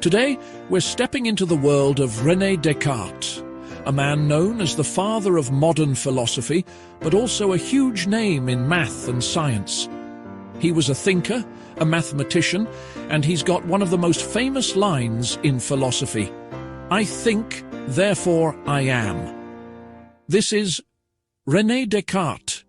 Today, we're stepping into the world of René Descartes, a man known as the father of modern philosophy, but also a huge name in math and science. He was a thinker, a mathematician, and he's got one of the most famous lines in philosophy: "I think, therefore I am." This is René Descartes.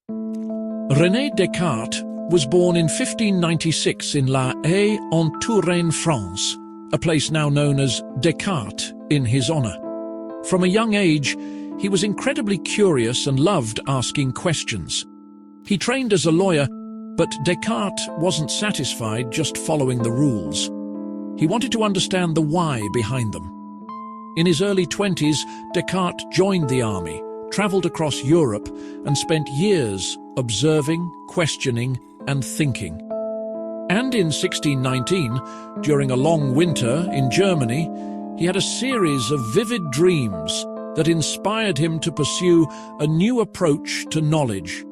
René Descartes was born in 1596 in La Haye en Touraine, France, a place now known as Descartes in his honor. From a young age, he was incredibly curious and loved asking questions. He trained as a lawyer, but Descartes wasn't satisfied just following the rules. He wanted to understand the why behind them. In his early 20s, Descartes joined the army, traveled across Europe, and spent years observing, questioning, and thinking. And in 1619, during a long winter in Germany, he had a series of vivid dreams that inspired him to pursue a new approach to knowledge.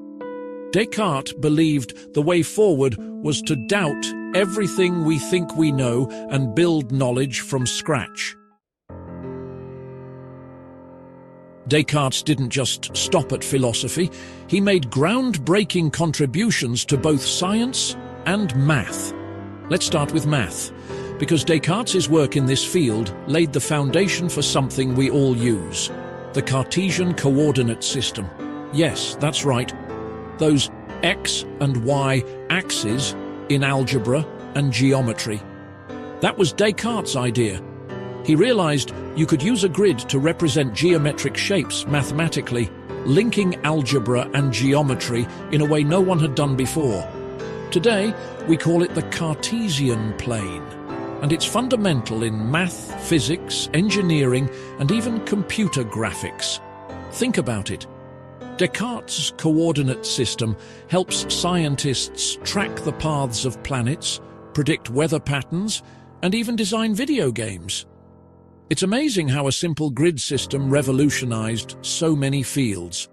Descartes believed the way forward was to doubt everything we think we know and build knowledge from scratch. Descartes didn't just stop at philosophy. He made groundbreaking contributions to both science and math. Let's start with math, because Descartes' work in this field laid the foundation for something we all use: the Cartesian coordinate system. Yes, that's right. Those X and Y axes in algebra and geometry. That was Descartes' idea. He realized you could use a grid to represent geometric shapes mathematically, linking algebra and geometry in a way no one had done before. Today, we call it the Cartesian plane, and it's fundamental in math, physics, engineering, and even computer graphics. Think about it. Descartes' coordinate system helps scientists track the paths of planets, predict weather patterns, and even design video games. It's amazing how a simple grid system revolutionized so many fields.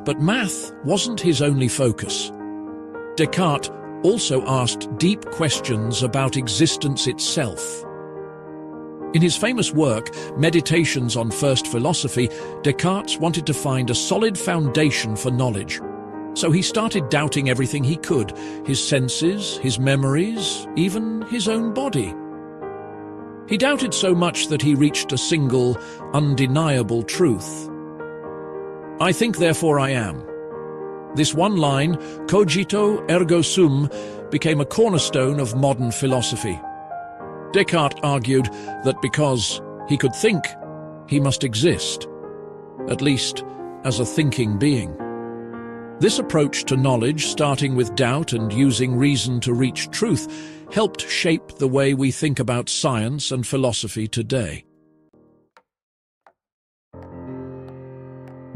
But math wasn't his only focus. Descartes also asked deep questions about existence itself. In his famous work, Meditations on First Philosophy, Descartes wanted to find a solid foundation for knowledge. So he started doubting everything he could: his senses, his memories, even his own body. He doubted so much that he reached a single, undeniable truth. "I think, therefore I am." This one line, Cogito ergo sum, became a cornerstone of modern philosophy. Descartes argued that because he could think, he must exist, at least as a thinking being. This approach to knowledge, starting with doubt and using reason to reach truth, helped shape the way we think about science and philosophy today.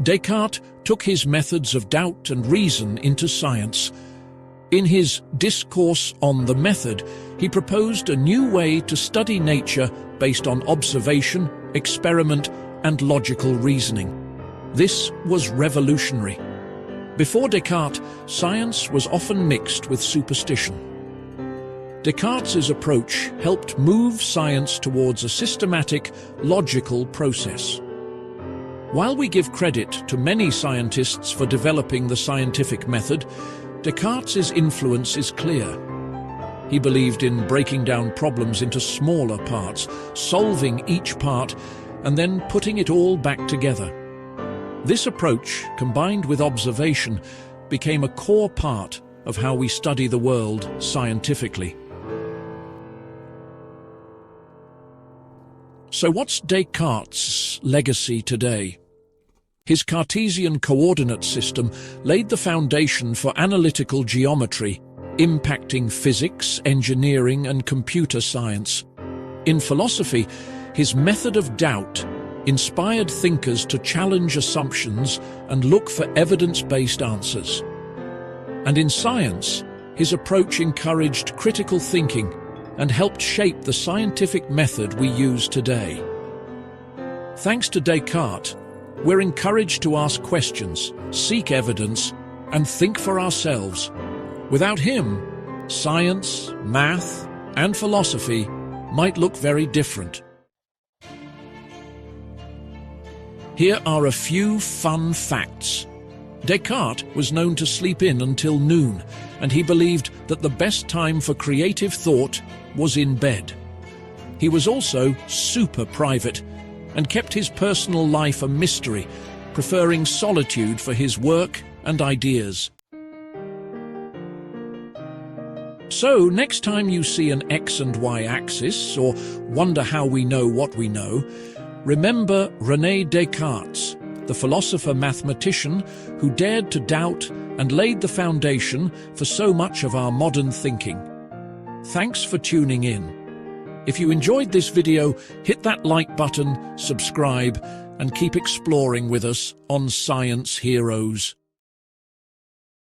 Descartes took his methods of doubt and reason into science. In his Discourse on the Method, he proposed a new way to study nature based on observation, experiment, and logical reasoning. This was revolutionary. Before Descartes, science was often mixed with superstition. Descartes' approach helped move science towards a systematic, logical process. While we give credit to many scientists for developing the scientific method, Descartes' influence is clear. He believed in breaking down problems into smaller parts, solving each part, and then putting it all back together. This approach, combined with observation, became a core part of how we study the world scientifically. So what's Descartes' legacy today? His Cartesian coordinate system laid the foundation for analytical geometry, impacting physics, engineering, and computer science. In philosophy, his method of doubt inspired thinkers to challenge assumptions and look for evidence-based answers. And in science, his approach encouraged critical thinking and helped shape the scientific method we use today. Thanks to Descartes, we're encouraged to ask questions, seek evidence, and think for ourselves, Without him, science, math, and philosophy might look very different. Here are a few fun facts. Descartes was known to sleep in until noon, and he believed that the best time for creative thought was in bed. He was also super private and kept his personal life a mystery, preferring solitude for his work and ideas. So, next time you see an X and Y axis, or wonder how we know what we know, remember René Descartes, the philosopher-mathematician who dared to doubt and laid the foundation for so much of our modern thinking. Thanks for tuning in. If you enjoyed this video, hit that like button, subscribe, and keep exploring with us on Science Heroes.